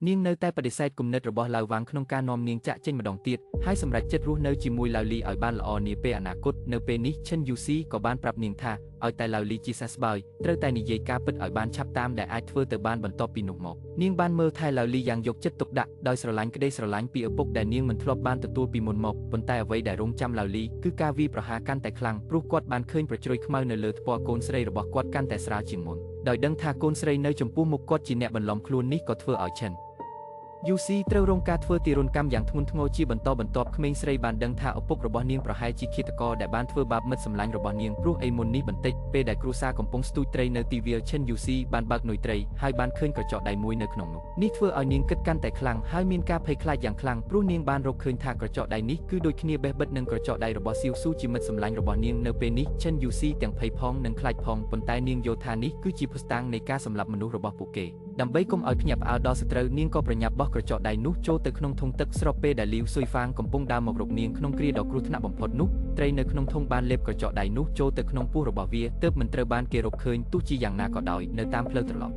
នាងនៅតែបដិសេធគំនិតរបស់ឡាវវ៉ាងក្នុងការនាំនាងចាក់ចេញម្ដងទៀតហើយសម្រេចចិត្តរស់នៅជាមួយឡាវលីឲ្យបានល្អនាពេលអនាគតនៅពេលនេះឈិនយូស៊ីក៏បានប្រាប់នាងថាឲ្យតែឡាវលីជាសះស្បើយត្រូវតែនិយាយការពិតឲ្យបានឆាប់តាមដែលអាចធ្វើទៅបានបន្ទាប់ពីនោះមកនាងបានមើលថែឡាវលីយ៉ាងយកចិត្តទុកដាក់ដោយស្រឡាញ់ក្តីស្រឡាញ់ពីឪពុកដែលនាងមិនធ្លាប់បានទទួលពីមុនមកប៉ុន្តែអ្វីដែលរងចាំឡាវលីគឺការវាយប្រហារកាន់តែខ្លាំងព្រោះគាត់បានឃើញប្រជ្រោយខ្មៅនៅលើថ្ពាល់កូនស្រីរបស់គាត់កាន់តែស្រាលជាងមុនដោយដឹងថាកូនស្រីនៅចំពោះមុខគាត់ជាអ្នកបន្លំខ្លួននេះក៏ធ្វើឲ្យឈិនយូស៊ីត្រូវរងការធ្វើទារុណកម្មយ៉ាងធ្ងន់ធ្ងរជាបន្តបន្ទាប់ក្មេងស្រីបានដឹងថាឪពុករបស់នាងប្រហែលជាឃាតករដែលបានធ្វើបាបមិត្តសម្លាញ់របស់នាងព្រោះអីមុននេះបន្តិចពេលដែលគ្រួសារកំពុងស្ទូចត្រីនៅទីវាលឈិនយូស៊ីបានបើកនុយត្រីហើយបានឃើញក្រចកដៃមួយនៅក្នុងនោះនេះធ្វើឲ្យនាងគិតកាន់តែខ្លាំងហើយមានការភ័យខ្លាចយ៉ាងខ្លាំងព្រោះនាងបានរកឃើញថាក្រចកដៃនេះគឺដូចគ្នាបេះបិទនឹងក្រចកដៃរបស់សៀវស៊ូជាមិត្តសម្លាញ់របស់នាងនៅពេលនេះឈិនយូស៊ីទាំងភ័យផងនិងខ្លាចផងប៉ុន្តែនាងយល់ថានេះគឺជាភស្តុតាងនៃការសម្លាប់មនុស្សរបស់ពួកគេដើម្បីកុំឲ្យភ្ញាក់ផ្អើលដល់សត្រូវនាងក៏ប្រញាប់បោះក្រចកដៃនោះចូលទៅក្នុងធុងទឹកស្របពេលដែលលីវស៊ុយហ្វាងកំពុងដើរមករកនាងក្នុងគ្រាដ៏គ្រោះថ្នាក់បំផុតនោះត្រីនៅក្នុងធុងបានលេបក្រចកដៃនោះចូលទៅក្នុងពោះរបស់វាទើបមិនត្រូវបានគេរកឃើញទោះជាយ៉ាងណាក៏ដោយនៅតាមផ្លូវត្រឡប់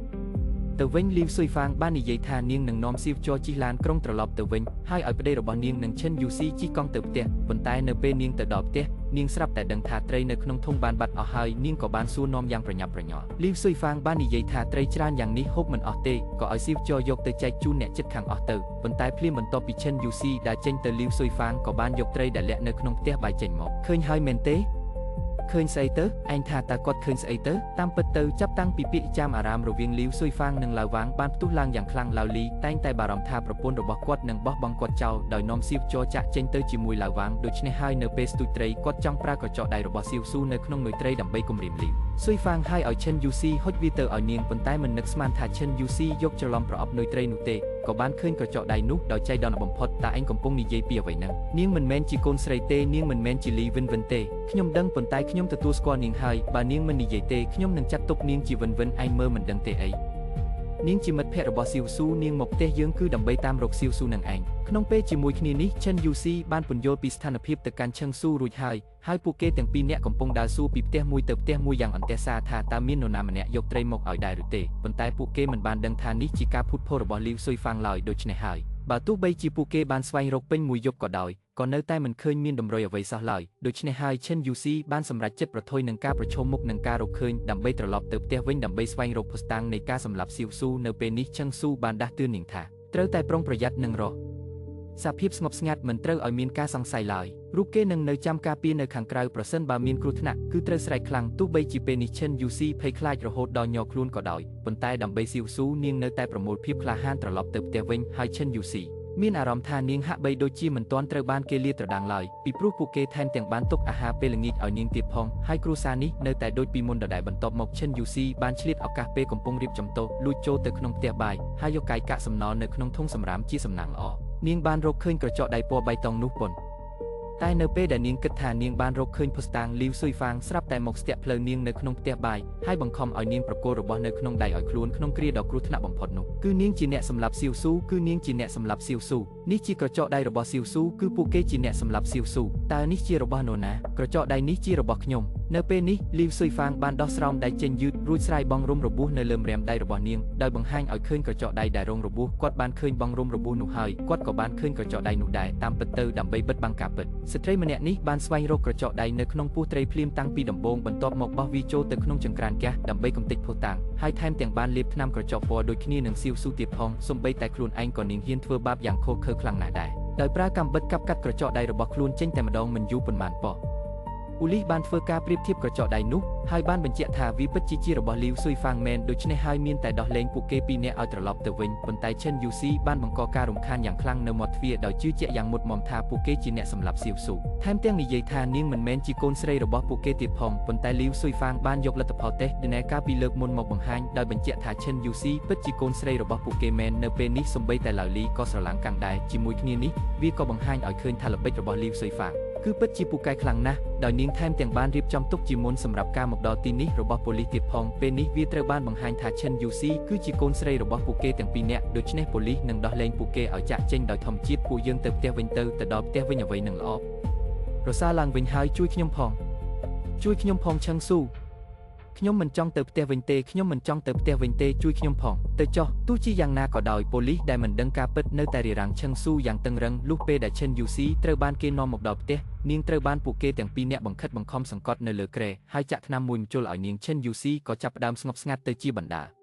ទៅវិញលីវស៊ុយហ្វាងបាននិយាយថានាងនឹងនាំស៊ីវជ័រជិះឡានក្រុងត្រឡប់ទៅវិញហើយឲ្យប្តីរបស់នាងនិងឈិនយូស៊ីជិះកង់ទៅផ្ទះប៉ុន្តែនៅពេលនាងទៅដល់ផ្ទះនាងស្រាប់តែដឹងថាត្រីនៅក្នុងធុងបានបាត់អស់ហើយនាងក៏បានសួរនាំយ៉ាងប្រញាប់ប្រញាល់លីវស៊ុយហ្វាងបាននិយាយថាត្រីច្រើនយ៉ាងនេះហូបមិនអស់ទេក៏ឲ្យស៊ីវជ័រយកទៅចែកជូនអ្នកជិតខាងអស់ទៅប៉ុន្តែភ្លាមបន្ទាប់ពីឈិនយូស៊ីដែលចេញទៅលីវស៊ុយហ្វាងក៏បានយកត្រីដែលលាក់នៅក្នុងផ្ទះបាយចេញមកឃើញហើយមែនទេឃើញស្អីទៅឯងថាតើគាត់ឃើញស្អីទៅតាមពិតទៅចាប់តាំងពីពាក្យចាមអារាមរវាងលីវស៊ុយហ្វាងនិងឡាវវ៉ាងបានផ្ទុះឡើងយ៉ាងខ្លាំងឡាវលីតែងតែបារម្ភថាប្រពន្ធរបស់គាត់នឹងបោះបង់គាត់ចោលដោយនាំសៀវជ័រចាក់ចេញទៅជាមួយឡាវវ៉ាងដូច្នេះហើយនៅពេលស្ទូចត្រីគាត់ចង់ប្រើក្រចកដៃរបស់សៀវស៊ូនៅក្នុងនុយត្រីដើម្បីគំរាមលីវស៊ុយហ្វាងហើយឲ្យឈិនយូស៊ីហុចវាទៅឲ្យនាងប៉ុន្តែមិននឹកស្មានថាឈិនយូស៊ីយកច្រឡំប្រអប់នុយត្រីនោះទេក៏បានឃើញក្រចកដៃនោះដោយចៃដន្យបំផុតតើឯងកំពុងនិយាយពីអ្វីហ្នឹងនាងមិនមែនជាកូនស្រីទេនាងមិនមែនជាលីវិនវិនទេខ្ញុំដឹងប៉ុន្តែខ្ញុំទទួលស្គាល់នាងហើយបើនាងមិននិយាយទេខ្ញុំនឹងចាត់ទុកនាងជាវិនវិនឯងមើលមិនដឹងទេអីនាងជាមិត្តភក្តិរបស់សៀវស៊ូនាងមកផ្ទះយើងគឺដើម្បីតាមរកសៀវស៊ូនឹងឯងក្នុងពេលជាមួយគ្នានេះឈិនយូស៊ីបានពន្យល់ពីស្ថានភាពទៅកាន់ឈឹងស៊ូរួចហើយពួកគេទាំងពីរនាក់កំពុងដើរសួរពីផ្ទះមួយទៅផ្ទះមួយយ៉ាងអន្ទះសារថាតើមាននរណាម្នាក់យកត្រីមកឲ្យដែរឬទេប៉ុន្តែពួកគេមិនបានដឹងថានេះជាការភូតភររបស់លីវស៊ុយហ្វាងឡើយដូច្នេះហើយបើទោះបីជាពួកគេបានស្វែងរកពេញមួយយប់ក៏ដោយក៏នៅតែមិនឃើញមានតម្រុយអ្វីសោះឡើយដូច្នេះហើយឈិនយូស៊ីបានសម្រេចចិត្តប្រថុយនឹងការប្រឈមមុខនឹងការរកឃើញដើម្បីត្រឡប់ទៅផ្ទះវិញដើម្បីស្វែងរកភស្តុតាងនៃការសម្លាប់សៀវស៊ូនៅពេលនេះឈឹងស៊ូបានដាស់តឿននាងថាត្រូវតែប្រុងប្រយ័ត្ននិងរស់សាភាពស្ងប់ស្ងាត់មិនត្រូវឲ្យមានការសង្ស័យឡើយរូបគេនឹងនៅចាំការពារនៅខាងក្រៅប្រសិនបើមានគ្រោះថ្នាក់គឺត្រូវស្រែកខ្លាំងទោះបីជាពេលនេះឈិនយូស៊ីភ័យខ្លាចរហូតដល់ញ័រខ្លួនក៏ដោយប៉ុន្តែដើម្បីសៀវស៊ូនាងនៅតែប្រមូលភាពក្លាហានត្រឡប់ទៅផ្ទះវិញហើយឈិនយូស៊ីមានអារម្មណ៍ថានាងហាក់បីដូចជាមិនទាន់ត្រូវបានគេលាតត្រដាងឡើយពីព្រោះពួកគេថែមទាំងបានទុកអាហារពេលល្ងាចឲ្យនាងទៀតផងហើយគ្រួសារនេះនៅតែដូចពីមុនដដែលបន្ទាប់មកឈិនយូស៊ីបានឆ្លៀតឱកាសពេលកំពុងរៀបចំតូបលួចចូលទៅក្នុងផ្ទះបាយហើយយកកាយកាកសំណល់នៅក្នុងធុងសម្រាមជាសំណាងល្អនាងបានរកឃើញក្រចកដៃពណ៌បៃតងនោះប៉ុនតែនៅពេលដែលនាងគិតថានាងបានរកឃើញភស្តុតាងលីវស៊ុយហ្វាងស្រាប់តែមកស្ទាក់ផ្លូវនាងនៅក្នុងផ្ទះបាយហើយបង្ខំឲ្យនាងប្រគល់របស់នៅក្នុងដៃឲ្យខ្លួនក្នុងគ្រាដ៏គ្រោះថ្នាក់បំផុតនោះគឺនាងជាអ្នកសម្លាប់សៀវស៊ូគឺនាងជាអ្នកសម្លាប់សៀវស៊ូនេះជាក្រចកដៃរបស់សៀវស៊ូគឺពួកគេជាអ្នកសម្លាប់សៀវស៊ូតើនេះជារបស់នរណាក្រចកដៃនេះជារបស់ខ្ញុំនៅពេលនេះលីវស៊ុយហ្វាងបានដោះស្រោមដៃចេញយឺតរួចស្រាយបង់រុំរបួសនៅលើម្រាមដៃរបស់នាងដោយបង្ហាញឲ្យឃើញក្រចកដៃដែលរងរបួសគាត់បានឃើញបង់រុំរបួសនោះហើយគាត់ក៏បានឃើញក្រចកដៃនោះដែរតាមពិតទៅដើម្បីបិទបាំងការពិតស្ត្រីម្នាក់នេះបានស្វែងរកក្រចកដៃនៅក្នុងពោះត្រីភ្លាមតាំងពីដំបូងបន្ទាប់មកបោះវាចូលទៅក្នុងចង្ក្រានហ្គាសដើម្បីកំទេចភស្តុតាងហើយថែមទាំងបានលាបថ្នាំក្រចកពណ៌ដូចគ្នានឹងសៀវស៊ូទៀតផងសូម្បីតែខ្លួនឯងក៏នាងហ៊ានធ្វើបាបយ៉ាងឃោរឃៅខ្លាំងណាស់ដែរដោយប្រើកាំបិតកាប់កាត់ក្រចកដៃរបស់ខ្លួនចេញតែម្ដងមិនយូរប៉ុន្មានប៉ុស្តិ៍អ៊ូលីសបានធ្វើការប្រៀបធៀបក្រចកដៃនោះហើយបានបញ្ជាក់ថាវាពិតជារបស់លីវស៊ុយហ្វាងមែនដូច្នេះហើយមានតែដោះលែងពួកគេពីរនាក់ឲ្យត្រឡប់ទៅវិញប៉ុន្តែឈិនយូស៊ីបានបង្កការរំខានយ៉ាងខ្លាំងនៅមាត់ទ្វារដោយជឿជាក់យ៉ាងមុតមមថាពួកគេជាអ្នកសម្លាប់សៀវស៊ូថែមទាំងនិយាយថានាងមិនមែនជាកូនស្រីរបស់ពួកគេទៀតផងប៉ុន្តែលីវស៊ុយហ្វាងបានយកលទ្ធផលតេស្ត DNA កាលពីលើកមុនមកបង្ហាញដោយបញ្ជាក់ថាឈិនយូស៊ីពិតជាកូនស្រីរបស់ពួកគេមែននៅពេលនេះសូម្បីតែឡាវលីក៏ស្រឡាំងកាំងដែរជាមួយគ្នានេះវាក៏បង្ហាញឲ្យឃើញថាល្បិចរបស់លីវស៊ុយហ្វាងគឺពិតជាពូកែខ្លាំងណាស់ដោយនាងថែមទាំងបានរៀបចំទុកជាមុនសម្រាប់ការមកដល់ទីនេះរបស់ប៉ូលីសទៀតផងពេលនេះវាត្រូវបានបង្ហាញថាឈិនយូស៊ីគឺជាកូនស្រីរបស់ពួកគេទាំងពីរនាក់ដូច្នេះប៉ូលីសនឹងដោះលែងពួកគេឲ្យចាក់ចេញដោយធម្មជាតិពួកយើងទៅផ្ទះវិញទៅដល់ផ្ទះវិញអ្វីនឹងល្អប្រសើរឡើងវិញហើយជួយខ្ញុំផងឈឹងស៊ូ ខ្ញុំមិនចង់ទៅផ្ទះវិញទេខ្ញុំមិនចង់ទៅផ្ទះវិញទេជួយខ្ញុំផងទៅចុះទោះជាយ៉ាងណាក៏ដោយប៉ូលីសដែលមិនដឹងការពិតនៅតែរារាំងឈឹងស៊ូយ៉ាងតឹងរឹងលុះពេលដែលឈិនយូស៊ីត្រូវបានគេនាំមកដល់ផ្ទះនាងត្រូវបានពួកគេទាំងពីរនាក់បង្ខិតបង្ខំសង្កត់នៅលើគ្រែហើយចាក់ថ្នាំមួយម្ជុលឲ្យនាងឈិនយូស៊ីក៏ចាប់ផ្ដើមស្ងប់ស្ងាត់ទៅជាបណ្ដា